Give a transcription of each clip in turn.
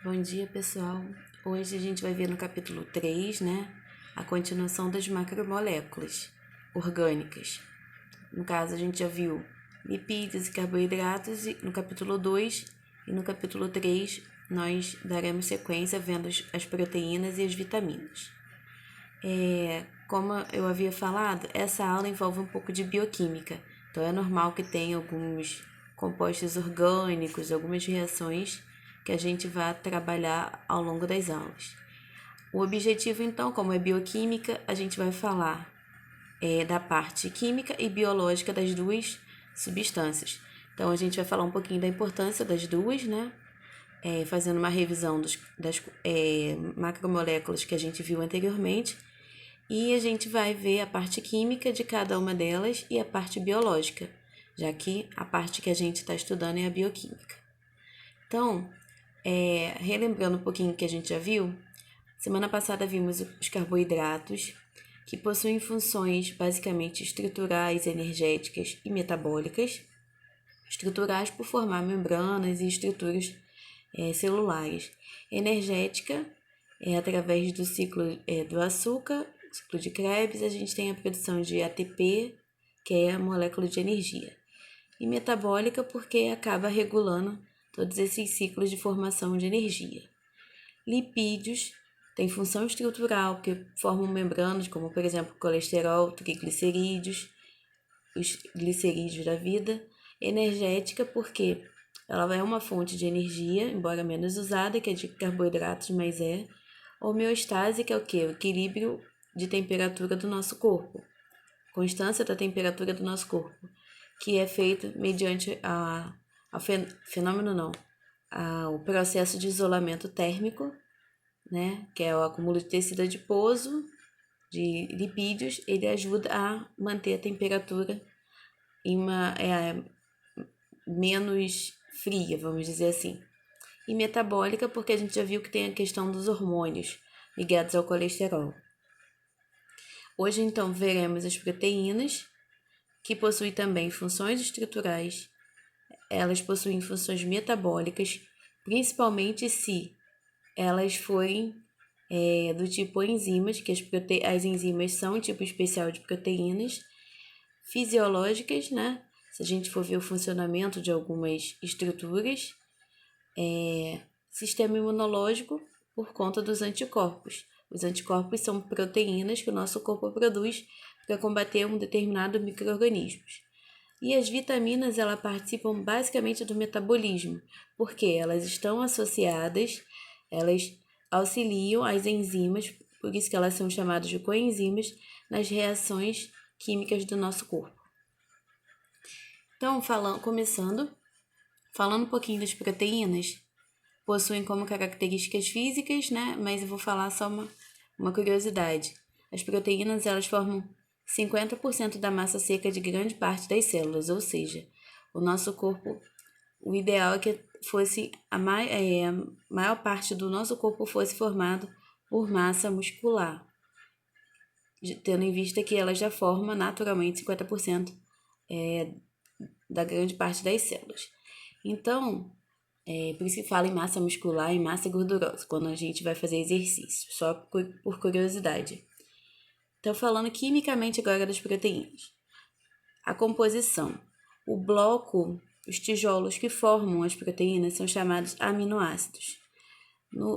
Bom dia, pessoal. Hoje a gente vai ver no capítulo 3, né, a continuação das macromoléculas orgânicas. No caso, a gente já viu lipídios e carboidratos no capítulo 2 e no capítulo 3 nós daremos sequência vendo as proteínas e as vitaminas. Como eu havia falado, essa aula envolve um pouco de bioquímica, então é normal que tenha alguns compostos orgânicos, algumas reações que a gente vai trabalhar ao longo das aulas. O objetivo, então, como é bioquímica, a gente vai falar da parte química e biológica das duas substâncias. Então, a gente vai falar um pouquinho da importância das duas, né? Fazendo uma revisão das macromoléculas que a gente viu anteriormente. E a gente vai ver a parte química de cada uma delas e a parte biológica, já que a parte que a gente está estudando é a bioquímica. Então, relembrando um pouquinho o que a gente já viu, semana passada vimos os carboidratos, que possuem funções basicamente estruturais, energéticas e metabólicas. Estruturais por formar membranas e estruturas celulares. Energética através do ciclo do açúcar, ciclo de Krebs, a gente tem a produção de ATP, que é a molécula de energia. E metabólica porque acaba regulando todos esses ciclos de formação de energia. Lipídios têm função estrutural, porque formam membranas, como por exemplo colesterol, triglicerídeos, os glicerídeos da vida. Energética porque ela é uma fonte de energia, embora menos usada, que é de carboidratos, mas é. Homeostase, que é o quê? O equilíbrio de temperatura do nosso corpo. Constância da temperatura do nosso corpo, que é feito mediante o processo de isolamento térmico, né, que é o acúmulo de tecido adiposo, de lipídios, ele ajuda a manter a temperatura em uma menos fria, vamos dizer assim. E metabólica, porque a gente já viu que tem a questão dos hormônios ligados ao colesterol. Hoje, então, veremos as proteínas, que possuem também funções estruturais. Elas possuem funções metabólicas, principalmente se elas forem do tipo enzimas, que as enzimas são um tipo especial de proteínas. Fisiológicas, né? Se a gente for ver o funcionamento de algumas estruturas. Sistema imunológico, por conta dos anticorpos. Os anticorpos são proteínas que o nosso corpo produz para combater um determinado micro-organismo. E as vitaminas, elas participam basicamente do metabolismo, porque elas estão associadas, elas auxiliam as enzimas, por isso que elas são chamadas de coenzimas, nas reações químicas do nosso corpo. Então, começando um pouquinho das proteínas, possuem como características físicas, né? Mas eu vou falar só uma curiosidade. As proteínas, elas formam 50% da massa seca de grande parte das células, ou seja, o nosso corpo, o ideal é que fosse a maior parte do nosso corpo fosse formado por massa muscular, tendo em vista que ela já forma naturalmente 50% da grande parte das células. Então, por isso que fala em massa muscular e massa gordurosa, quando a gente vai fazer exercício, só por curiosidade. Então, falando quimicamente agora das proteínas. A composição. O bloco, os tijolos que formam as proteínas são chamados aminoácidos.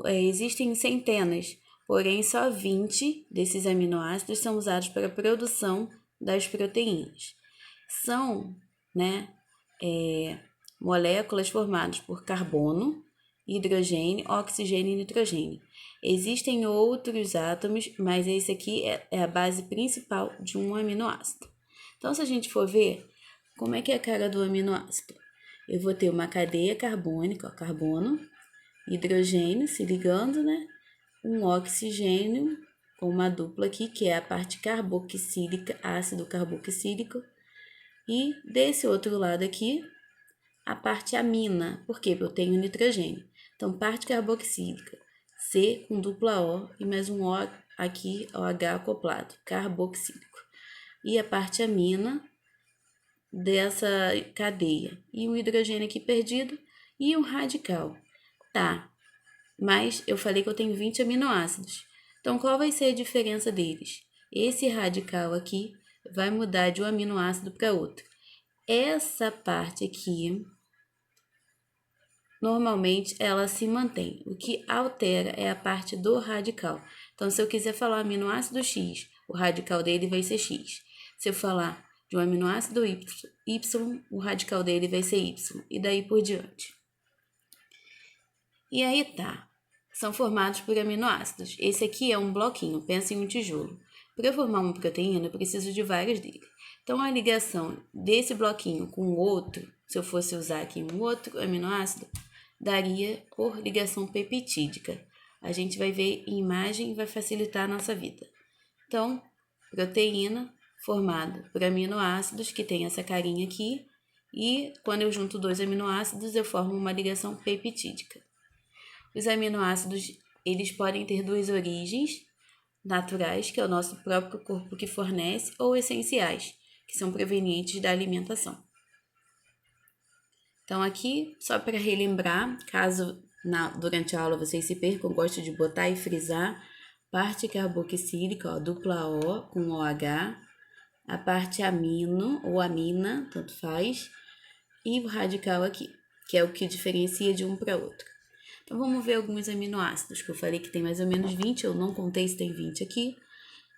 Existem centenas, porém só 20 desses aminoácidos são usados para a produção das proteínas. São, moléculas formadas por carbono, hidrogênio, oxigênio e nitrogênio. Existem outros átomos, mas esse aqui é a base principal de um aminoácido. Então, se a gente for ver, como é que é a cara do aminoácido? Eu vou ter uma cadeia carbônica, carbono, hidrogênio se ligando, né? Um oxigênio com uma dupla aqui, que é a parte carboxílica, ácido carboxílico. E desse outro lado aqui, a parte amina, porque eu tenho nitrogênio. Então, parte carboxílica, C com dupla O e mais um O aqui, OH acoplado, carboxílico. E a parte amina dessa cadeia. E um hidrogênio aqui perdido e um radical. Tá, mas eu falei que eu tenho 20 aminoácidos. Então, qual vai ser a diferença deles? Esse radical aqui vai mudar de um aminoácido para outro. Essa parte aqui, normalmente, ela se mantém. O que altera é a parte do radical. Então, se eu quiser falar aminoácido X, o radical dele vai ser X. Se eu falar de um aminoácido Y, o radical dele vai ser Y. E daí por diante. E aí tá. São formados por aminoácidos. Esse aqui é um bloquinho, pensa em um tijolo. Para eu formar uma proteína, eu preciso de vários dele. Então, a ligação desse bloquinho com o outro, se eu fosse usar aqui um outro aminoácido, daria por ligação peptídica. A gente vai ver em imagem e vai facilitar a nossa vida. Então, proteína formada por aminoácidos, que tem essa carinha aqui, e quando eu junto dois aminoácidos, eu formo uma ligação peptídica. Os aminoácidos, eles podem ter duas origens naturais, que é o nosso próprio corpo que fornece, ou essenciais, que são provenientes da alimentação. Então, aqui, só para relembrar, caso durante a aula vocês se percam, eu gosto de botar e frisar, parte carboxílica, ó, dupla O com OH, a parte amino ou amina, tanto faz, e o radical aqui, que é o que diferencia de um para outro. Então, vamos ver alguns aminoácidos, que eu falei que tem mais ou menos 20, eu não contei se tem 20 aqui,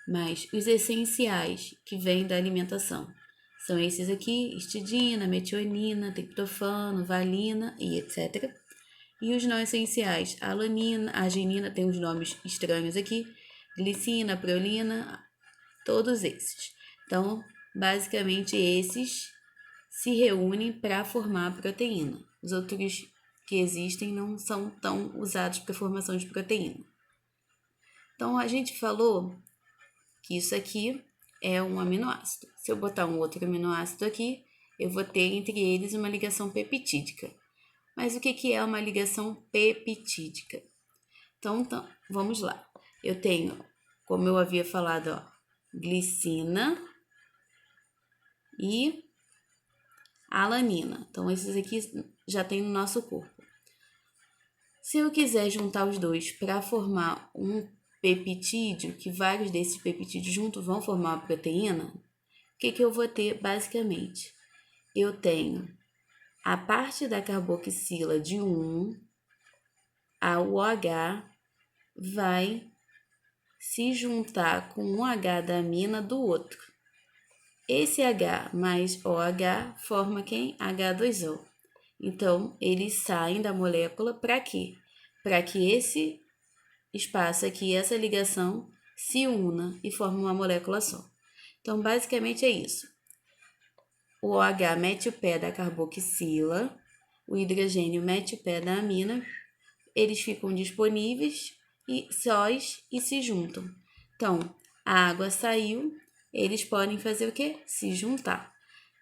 mas os essenciais que vêm da alimentação são esses aqui: histidina, metionina, triptofano, valina e etc. E os não essenciais, alanina, arginina, tem uns nomes estranhos aqui, glicina, prolina, todos esses. Então, basicamente, esses se reúnem para formar a proteína. Os outros que existem não são tão usados para a formação de proteína. Então, a gente falou que isso aqui é um aminoácido. Se eu botar um outro aminoácido aqui, eu vou ter entre eles uma ligação peptídica. Mas o que é uma ligação peptídica? Então, vamos lá. Eu tenho, como eu havia falado, ó, glicina e alanina. Então, esses aqui já tem no nosso corpo. Se eu quiser juntar os dois para formar um peptídeo, que vários desses peptídeos juntos vão formar uma proteína, o que eu vou ter basicamente? Eu tenho a parte da carboxila de um, a OH vai se juntar com um H da amina do outro. Esse H mais OH forma quem? H2O. Então, eles saem da molécula para quê? Para que esse espaço aqui, essa ligação, se una e forme uma molécula só. Então, basicamente é isso. O OH mete o pé da carboxila, o hidrogênio mete o pé da amina, eles ficam disponíveis e sós e se juntam. Então, a água saiu, eles podem fazer o quê? Se juntar.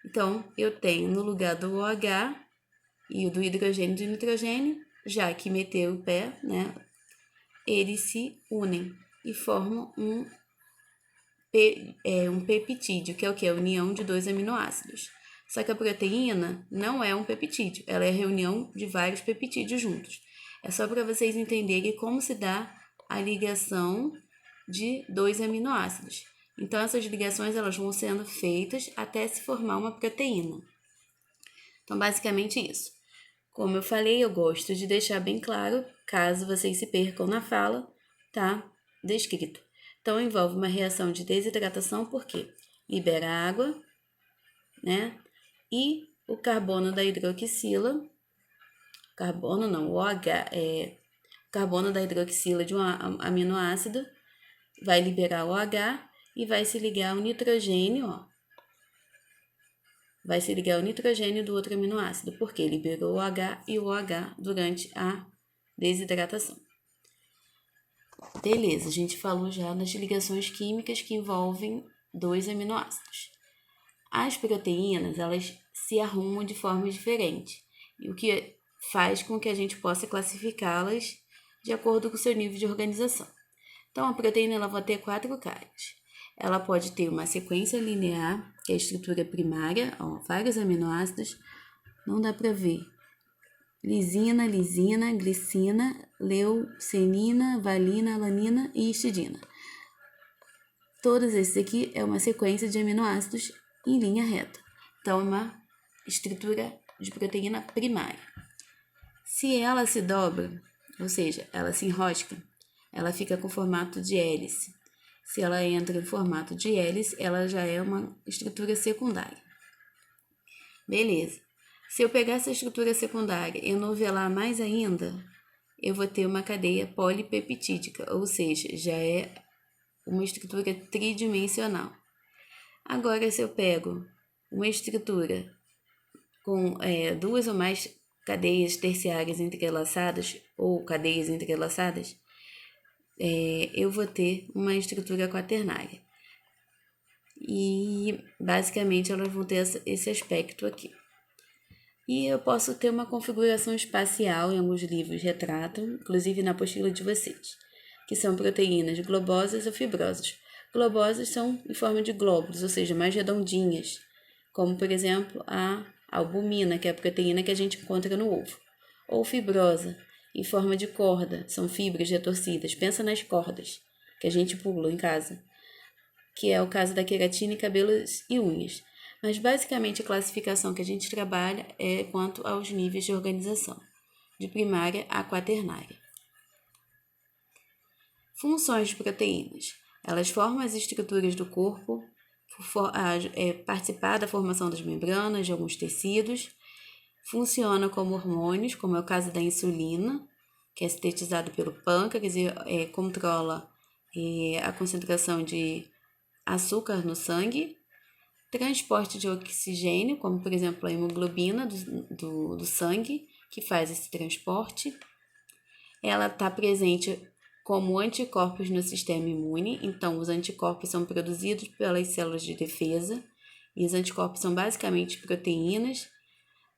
Então, eu tenho no lugar do OH e do hidrogênio e do nitrogênio, já que meteu o pé, né? Eles se unem e formam um peptídeo, que é o que? A união de dois aminoácidos. Só que a proteína não é um peptídeo, ela é a reunião de vários peptídeos juntos. É só para vocês entenderem como se dá a ligação de dois aminoácidos. Então, essas ligações elas vão sendo feitas até se formar uma proteína. Então, basicamente isso. Como eu falei, eu gosto de deixar bem claro, caso vocês se percam na fala, tá descrito. Então, envolve uma reação de desidratação, porque libera água, né? E o carbono da hidroxila, carbono não, o OH, carbono da hidroxila de um aminoácido, vai liberar o OH e vai se ligar ao nitrogênio, ó. Vai se ligar ao nitrogênio do outro aminoácido, porque liberou o OH e o OH durante a desidratação. Beleza, a gente falou já das ligações químicas que envolvem dois aminoácidos. As proteínas, elas se arrumam de forma diferente, o que faz com que a gente possa classificá-las de acordo com o seu nível de organização. Então, a proteína ela vai ter 4 caras. Ela pode ter uma sequência linear, que é a estrutura primária, ó, vários aminoácidos, não dá para ver. lisina, glicina, leucenina, valina, alanina e histidina. Todos esses aqui é uma sequência de aminoácidos em linha reta. Então, é uma estrutura de proteína primária. Se ela se dobra, ou seja, ela se enrosca, ela fica com formato de hélice. Se ela entra em formato de hélice, ela já é uma estrutura secundária. Beleza. Se eu pegar essa estrutura secundária e novelar mais ainda, eu vou ter uma cadeia polipeptídica, ou seja, já é uma estrutura tridimensional. Agora, se eu pego uma estrutura com duas ou mais cadeias terciárias entrelaçadas ou cadeias entrelaçadas, eu vou ter uma estrutura quaternária. E, basicamente, elas vão ter esse aspecto aqui. E eu posso ter uma configuração espacial, em alguns livros retratam, inclusive na apostila de vocês, que são proteínas globosas ou fibrosas. Globosas são em forma de glóbulos, ou seja, mais redondinhas, como, por exemplo, a albumina, que é a proteína que a gente encontra no ovo. Ou fibrosa, em forma de corda, são fibras retorcidas. Pensa nas cordas que a gente pula em casa, que é o caso da queratina em cabelos e unhas. Mas basicamente a classificação que a gente trabalha é quanto aos níveis de organização, de primária a quaternária. Funções de proteínas. Elas formam as estruturas do corpo, participar da formação das membranas de alguns tecidos, funciona como hormônios, como é o caso da insulina, que é sintetizado pelo pâncreas e controla a concentração de açúcar no sangue. Transporte de oxigênio, como por exemplo a hemoglobina do sangue, que faz esse transporte. Ela está presente como anticorpos no sistema imune, então os anticorpos são produzidos pelas células de defesa, e os anticorpos são basicamente proteínas.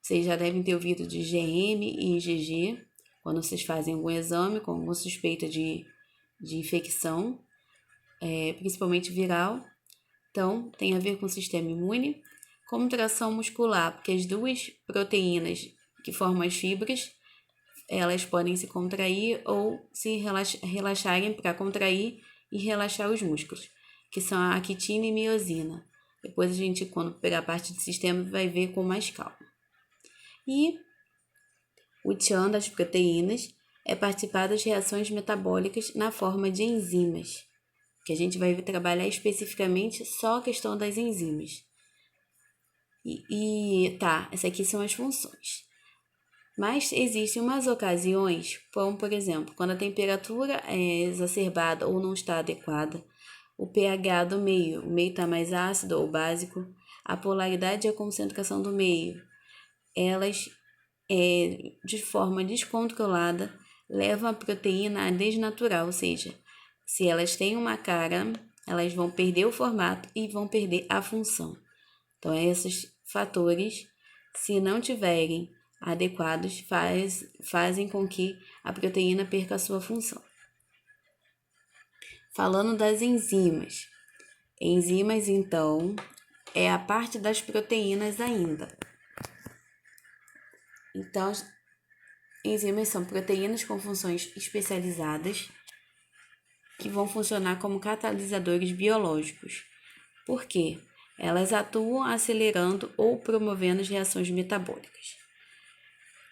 Vocês já devem ter ouvido de IgM e IgG, quando vocês fazem algum exame com alguma suspeita de infecção, principalmente viral. Então, tem a ver com o sistema imune. Contração muscular, porque as duas proteínas que formam as fibras, elas podem se contrair ou se relaxarem para contrair e relaxar os músculos, que são a actina e miosina. Depois a gente, quando pegar a parte do sistema, vai ver com mais calma. E o tchan das proteínas é participar das reações metabólicas na forma de enzimas, que a gente vai trabalhar especificamente só a questão das enzimas. Essas aqui são as funções. Mas existem umas ocasiões, como por exemplo, quando a temperatura é exacerbada ou não está adequada, o pH do meio, o meio está mais ácido ou básico, a polaridade e a concentração do meio, elas, de forma descontrolada, levam a proteína a desnaturar, ou seja, se elas têm uma cara, elas vão perder o formato e vão perder a função. Então, esses fatores, se não tiverem adequados, fazem com que a proteína perca a sua função. Falando das enzimas. Enzimas, então, é a parte das proteínas ainda. Então, enzimas são proteínas com funções especializadas que vão funcionar como catalisadores biológicos. Por quê? Elas atuam acelerando ou promovendo as reações metabólicas.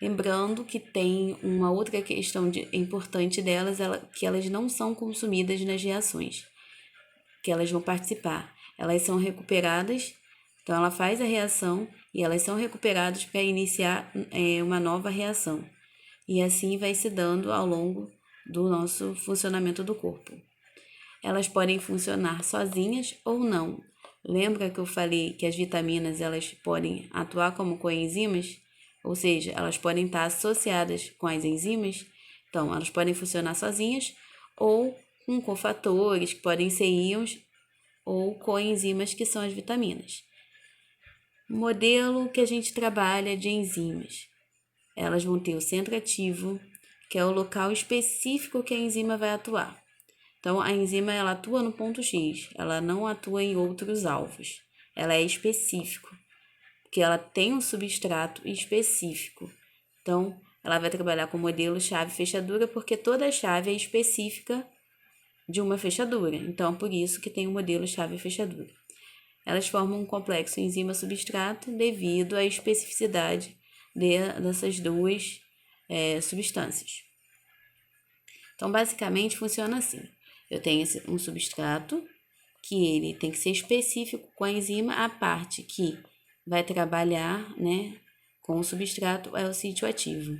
Lembrando que tem uma outra questão importante delas, que elas não são consumidas nas reações, que elas vão participar. Elas são recuperadas, então ela faz a reação e elas são recuperadas para iniciar uma nova reação. E assim vai se dando ao longo do nosso funcionamento do corpo. Elas podem funcionar sozinhas ou não. Lembra que eu falei que as vitaminas elas podem atuar como coenzimas? Ou seja, elas podem estar associadas com as enzimas? Então, elas podem funcionar sozinhas ou com cofatores, que podem ser íons, ou coenzimas, que são as vitaminas. Modelo que a gente trabalha de enzimas. Elas vão ter o centro ativo, que é o local específico que a enzima vai atuar. Então, a enzima ela atua no ponto X, ela não atua em outros alvos. Ela é específica, porque ela tem um substrato específico. Então, ela vai trabalhar com o modelo chave-fechadura, porque toda chave é específica de uma fechadura. Então, por isso que tem o modelo chave-fechadura. Elas formam um complexo enzima-substrato devido à especificidade dessas duas substâncias. Então, basicamente, funciona assim. Eu tenho um substrato, que ele tem que ser específico com a enzima, a parte que vai trabalhar, né, com o substrato é o sítio ativo.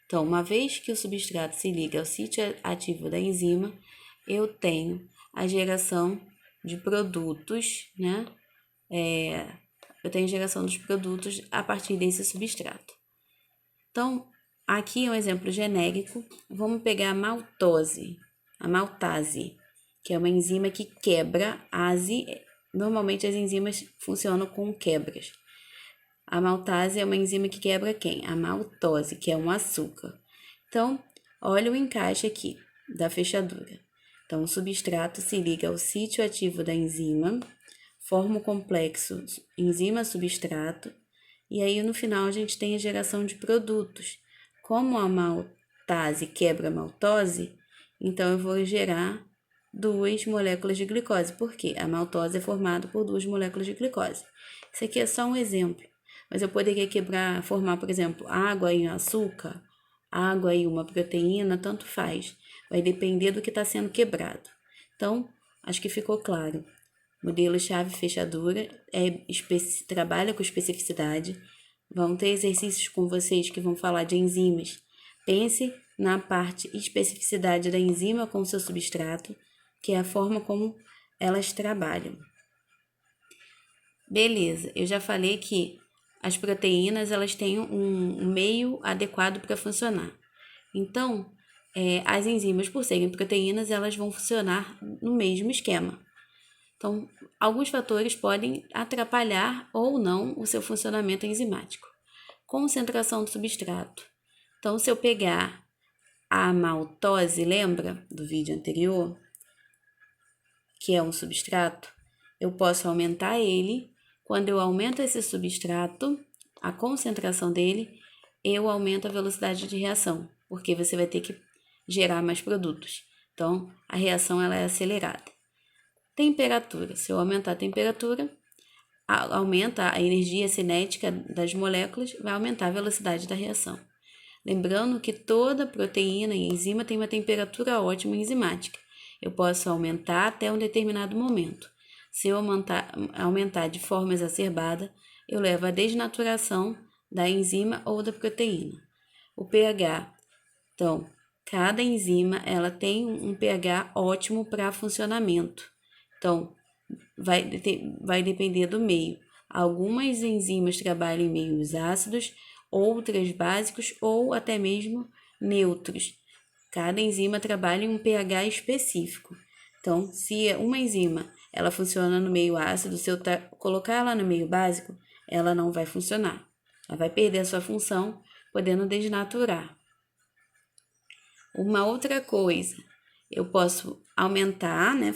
Então, uma vez que o substrato se liga ao sítio ativo da enzima, eu tenho a geração de produtos, né? Eu tenho geração dos produtos a partir desse substrato. Então, aqui é um exemplo genérico. Vamos pegar a maltose, a maltase, que é uma enzima que quebra ase. Normalmente as enzimas funcionam com quebras. A maltase é uma enzima que quebra quem? A maltose, que é um açúcar. Então, olha o encaixe aqui da fechadura. Então, o substrato se liga ao sítio ativo da enzima, forma o complexo enzima-substrato, e aí no final a gente tem a geração de produtos. Como a maltase quebra a maltose, então eu vou gerar 2 moléculas de glicose. Por quê? A maltose é formada por 2 moléculas de glicose. Isso aqui é só um exemplo. Mas eu poderia formar, por exemplo, água e açúcar, água e uma proteína, tanto faz. Vai depender do que está sendo quebrado. Então, acho que ficou claro. Modelo chave-fechadura trabalha com especificidade. Vão ter exercícios com vocês que vão falar de enzimas. Pense na parte especificidade da enzima com o seu substrato, que é a forma como elas trabalham. Beleza, eu já falei que as proteínas elas têm um meio adequado para funcionar. Então, as enzimas, por serem proteínas, elas vão funcionar no mesmo esquema. Então, alguns fatores podem atrapalhar ou não o seu funcionamento enzimático. Concentração do substrato. Então, se eu pegar a maltose, lembra do vídeo anterior, que é um substrato, eu posso aumentar ele. Quando eu aumento esse substrato, a concentração dele, eu aumento a velocidade de reação, porque você vai ter que gerar mais produtos. Então, a reação ela é acelerada. Temperatura. Se eu aumentar a temperatura, aumenta a energia cinética das moléculas, vai aumentar a velocidade da reação. Lembrando que toda proteína e enzima tem uma temperatura ótima enzimática. Eu posso aumentar até um determinado momento. Se eu aumentar de forma exacerbada, eu levo à desnaturação da enzima ou da proteína. O pH. Então, cada enzima ela tem um pH ótimo para funcionamento. Então, vai depender do meio. Algumas enzimas trabalham em meios ácidos, outras básicos ou até mesmo neutros. Cada enzima trabalha em um pH específico. Então, se uma enzima ela funciona no meio ácido, se eu colocar ela no meio básico, ela não vai funcionar. Ela vai perder a sua função, podendo desnaturar. Uma outra coisa, eu posso aumentar, né,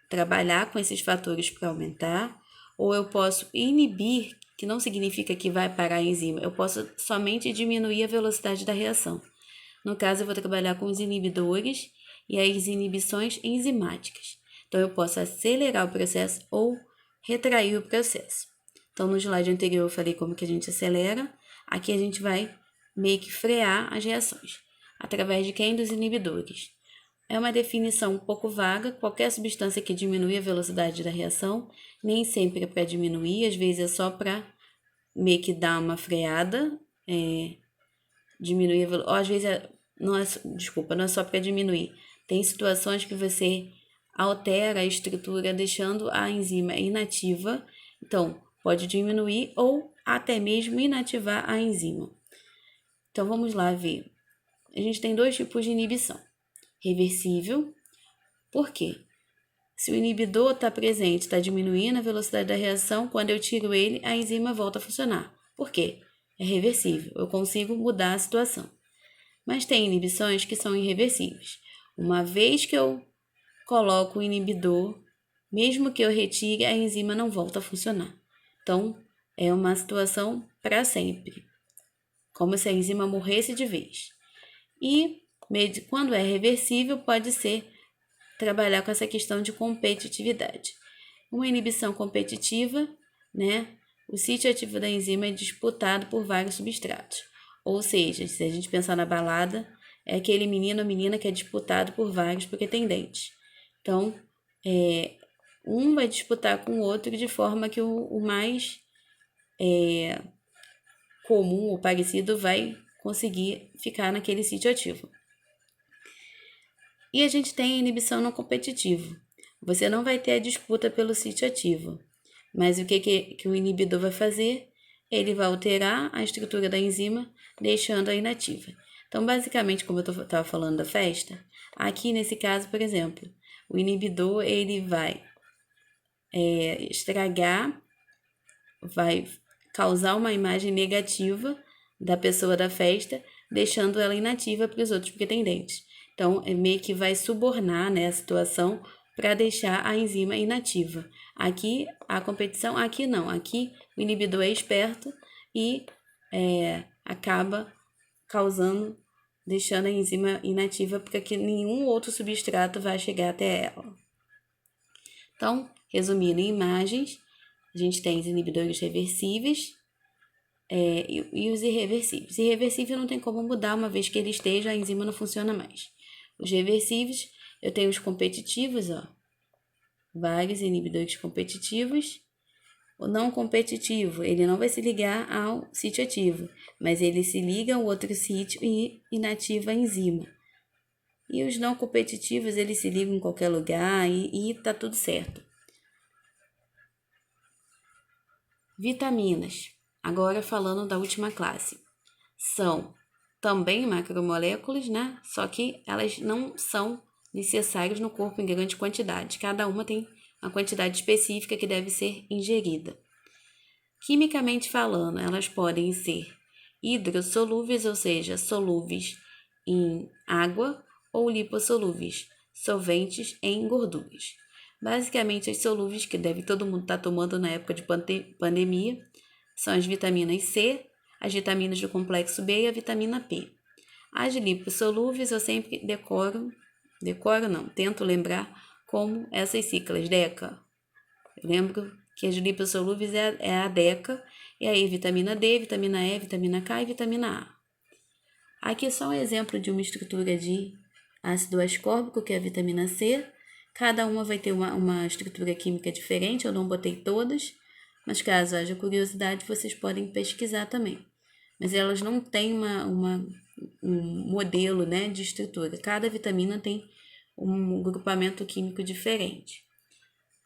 trabalhar com esses fatores para aumentar, ou eu posso inibir, que não significa que vai parar a enzima, eu posso somente diminuir a velocidade da reação. No caso, eu vou trabalhar com os inibidores e as inibições enzimáticas. Então, eu posso acelerar o processo ou retrair o processo. Então, no slide anterior eu falei como que a gente acelera, aqui a gente vai meio que frear as reações. Através de quem? Dos inibidores. É uma definição um pouco vaga, qualquer substância que diminui a velocidade da reação, nem sempre é para diminuir, às vezes é só para meio que dar uma freada, diminuir a velocidade, ou às vezes não é só para diminuir. Tem situações que você altera a estrutura deixando a enzima inativa, então pode diminuir ou até mesmo inativar a enzima. Então vamos lá ver. A gente tem 2 tipos de inibição. Reversível. Por quê? Se o inibidor está presente, está diminuindo a velocidade da reação, quando eu tiro ele, a enzima volta a funcionar. Por quê? É reversível, eu consigo mudar a situação. Mas tem inibições que são irreversíveis. Uma vez que eu coloco o inibidor, mesmo que eu retire, a enzima não volta a funcionar. Então, é uma situação para sempre. como se a enzima morresse de vez. E quando é reversível, pode ser trabalhar com essa questão de competitividade. Uma inibição competitiva, né? O sítio ativo da enzima é disputado por vários substratos. Ou seja, se a gente pensar na balada, é aquele menino ou menina que é disputado por vários porque tem dentes. Então, um vai disputar com o outro de forma que o mais comum ou parecido vai conseguir ficar naquele sítio ativo. E a gente tem a inibição não competitiva. Você não vai ter a disputa pelo sítio ativo. Mas o que o inibidor vai fazer? Ele vai alterar a estrutura da enzima, deixando-a inativa. Então, basicamente, como eu estava falando da festa, aqui nesse caso, por exemplo, o inibidor ele vai estragar, vai causar uma imagem negativa da pessoa da festa, deixando ela inativa para os outros pretendentes. Então, meio que vai subornar, né, a situação para deixar a enzima inativa. Aqui, a competição, aqui não. Aqui, o inibidor é esperto e acaba causando, deixando a enzima inativa, porque aqui nenhum outro substrato vai chegar até ela. Então, resumindo em imagens, a gente tem os inibidores reversíveis e os irreversíveis. Irreversível não tem como mudar, uma vez que ele esteja, a enzima não funciona mais. Os reversíveis, eu tenho os competitivos, vários inibidores competitivos. O não competitivo, ele não vai se ligar ao sítio ativo, mas ele se liga ao outro sítio e inativa a enzima. E os não competitivos, eles se ligam em qualquer lugar e tá tudo certo. Vitaminas. Agora falando da última classe. São também macromoléculas, né? Só que elas não são necessárias no corpo em grande quantidade. Cada uma tem uma quantidade específica que deve ser ingerida. Quimicamente falando, elas podem ser hidrossolúveis, ou seja, solúveis em água, ou lipossolúveis, solventes em gorduras. Basicamente, as solúveis que deve todo mundo estar tomando na época de pandemia são as vitaminas C, as vitaminas do complexo B e a vitamina P. As lipossolúveis eu sempre tento lembrar como essas siglas, DECA. Eu lembro que as lipossolúveis é a DECA, e aí vitamina D, vitamina E, vitamina K e vitamina A. Aqui é só um exemplo de uma estrutura de ácido ascórbico, que é a vitamina C. Cada uma vai ter uma estrutura química diferente, eu não botei todas, mas caso haja curiosidade, vocês podem pesquisar também. Mas elas não têm um modelo, né, de estrutura. Cada vitamina tem um grupamento químico diferente.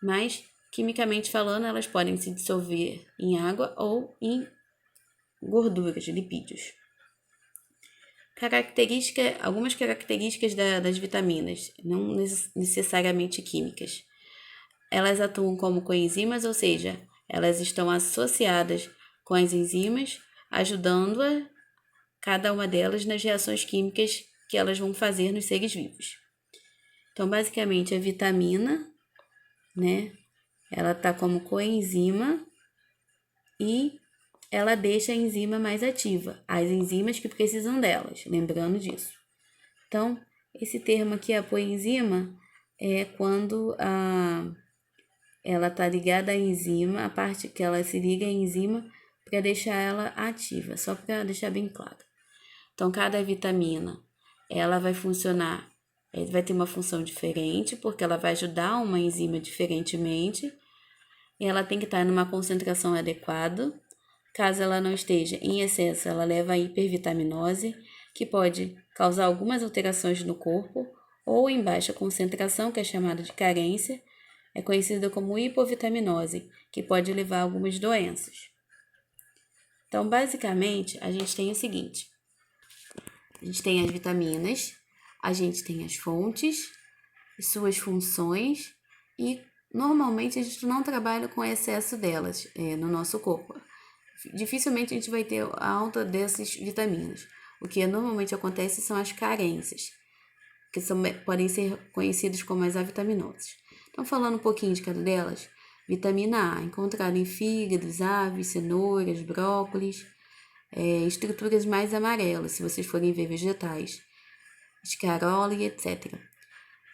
Mas, quimicamente falando, elas podem se dissolver em água ou em gorduras, lipídios. Algumas características das vitaminas, não necessariamente químicas. Elas atuam como coenzimas, ou seja, elas estão associadas com as enzimas, ajudando cada uma delas nas reações químicas que elas vão fazer nos seres vivos. Então, basicamente, a vitamina, né, ela está como coenzima e ela deixa a enzima mais ativa, as enzimas que precisam delas, lembrando disso. Então, esse termo aqui, a coenzima, é quando ela está ligada à enzima, a parte que ela se liga à enzima para deixar ela ativa, só para deixar bem claro. Então, cada vitamina, ela vai funcionar, vai ter uma função diferente, porque ela vai ajudar uma enzima diferentemente, e ela tem que estar numa concentração adequada. Caso ela não esteja em excesso, ela leva a hipervitaminose, que pode causar algumas alterações no corpo, ou em baixa concentração, que é chamada de carência, é conhecida como hipovitaminose, que pode levar a algumas doenças. Então, basicamente, a gente tem o seguinte: a gente tem as vitaminas, a gente tem as fontes, suas funções, e normalmente a gente não trabalha com excesso delas no nosso corpo. Dificilmente a gente vai ter a alta dessas vitaminas. O que normalmente acontece são as carências, que podem ser conhecidas como as avitaminoses. Então, falando um pouquinho de cada delas, vitamina A, encontrada em fígados, aves, cenouras, brócolis. estruturas mais amarelas, se vocês forem ver vegetais, escarola e etc.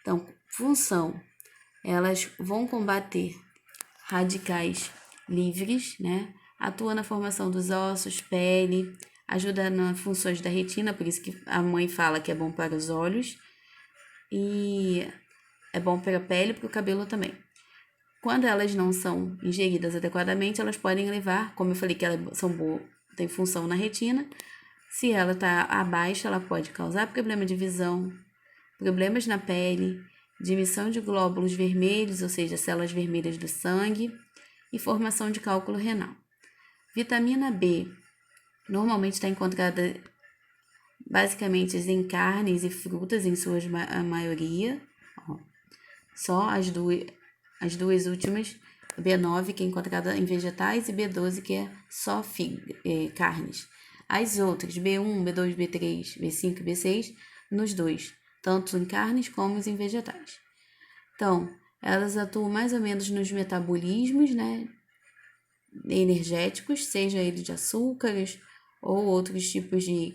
Então, função, elas vão combater radicais livres, né? Atua na formação dos ossos, pele, ajuda nas funções da retina, por isso que a mãe fala que é bom para os olhos, e é bom para a pele e para o cabelo também. Quando elas não são ingeridas adequadamente, elas podem levar, como eu falei que elas são boas, tem função na retina. Se ela está abaixo, ela pode causar problema de visão, problemas na pele, diminuição de glóbulos vermelhos, ou seja, células vermelhas do sangue, e formação de cálculo renal. Vitamina B normalmente está encontrada basicamente em carnes e frutas, em sua maioria. Só as duas últimas, B9, que é encontrada em vegetais, e B12, que é só carnes. As outras, B1, B2, B3, B5 e B6, nos dois, tanto em carnes como em vegetais. Então, elas atuam mais ou menos nos metabolismos, né, energéticos, seja ele de açúcares ou outros tipos de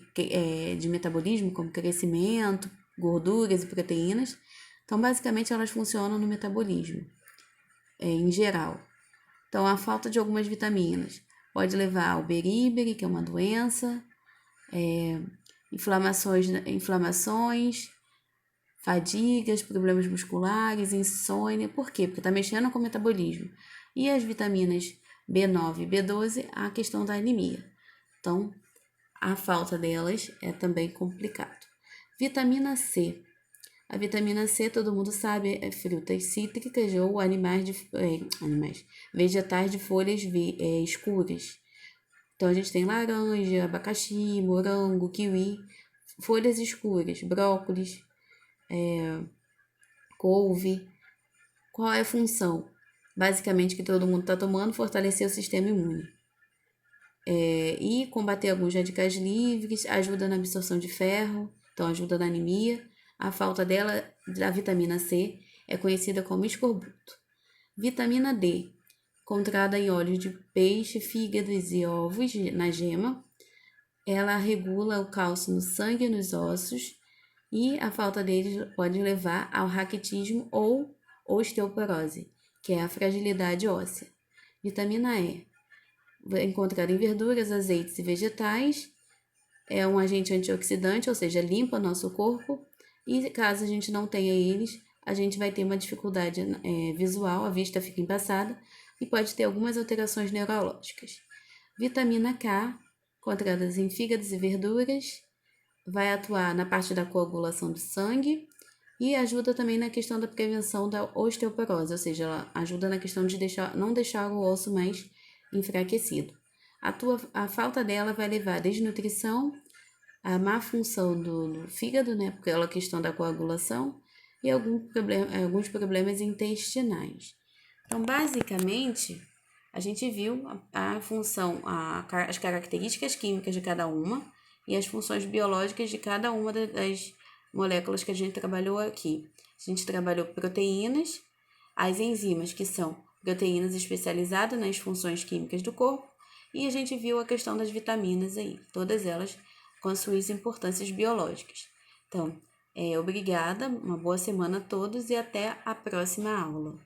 metabolismo, como crescimento, gorduras e proteínas. Então, basicamente, elas funcionam no metabolismo, em geral. Então, a falta de algumas vitaminas pode levar ao beriberi, que é uma doença, inflamações, fadigas, problemas musculares, insônia. Por quê? Porque está mexendo com o metabolismo. E as vitaminas B9 e B12, a questão da anemia. Então, a falta delas é também complicado. Vitamina C. A vitamina C, todo mundo sabe, é frutas cítricas ou vegetais de folhas escuras. Então, a gente tem laranja, abacaxi, morango, kiwi, folhas escuras, brócolis, couve. Qual é a função? Basicamente, que todo mundo está tomando, fortalecer o sistema imune. E combater alguns radicais livres, ajuda na absorção de ferro, então ajuda na anemia. A falta dela, da vitamina C, é conhecida como escorbuto. Vitamina D, encontrada em óleos de peixe, fígados e ovos na gema. Ela regula o cálcio no sangue e nos ossos, e a falta deles pode levar ao raquitismo ou osteoporose, que é a fragilidade óssea. Vitamina E, encontrada em verduras, azeites e vegetais, é um agente antioxidante, ou seja, limpa nosso corpo, e caso a gente não tenha eles, a gente vai ter uma dificuldade visual, a vista fica embaçada e pode ter algumas alterações neurológicas. Vitamina K, encontradas em fígados e verduras, vai atuar na parte da coagulação do sangue e ajuda também na questão da prevenção da osteoporose, ou seja, ela ajuda na questão de não deixar o osso mais enfraquecido. A falta dela vai levar à desnutrição, a má função do fígado, né, porque ela é a questão da coagulação, e alguns problemas intestinais. Então, basicamente, a gente viu a função, as características químicas de cada uma e as funções biológicas de cada uma das moléculas que a gente trabalhou aqui. A gente trabalhou proteínas, as enzimas, que são proteínas especializadas nas funções químicas do corpo, e a gente viu a questão das vitaminas aí, todas elas com as suas importâncias biológicas. Então, obrigada, uma boa semana a todos e até a próxima aula.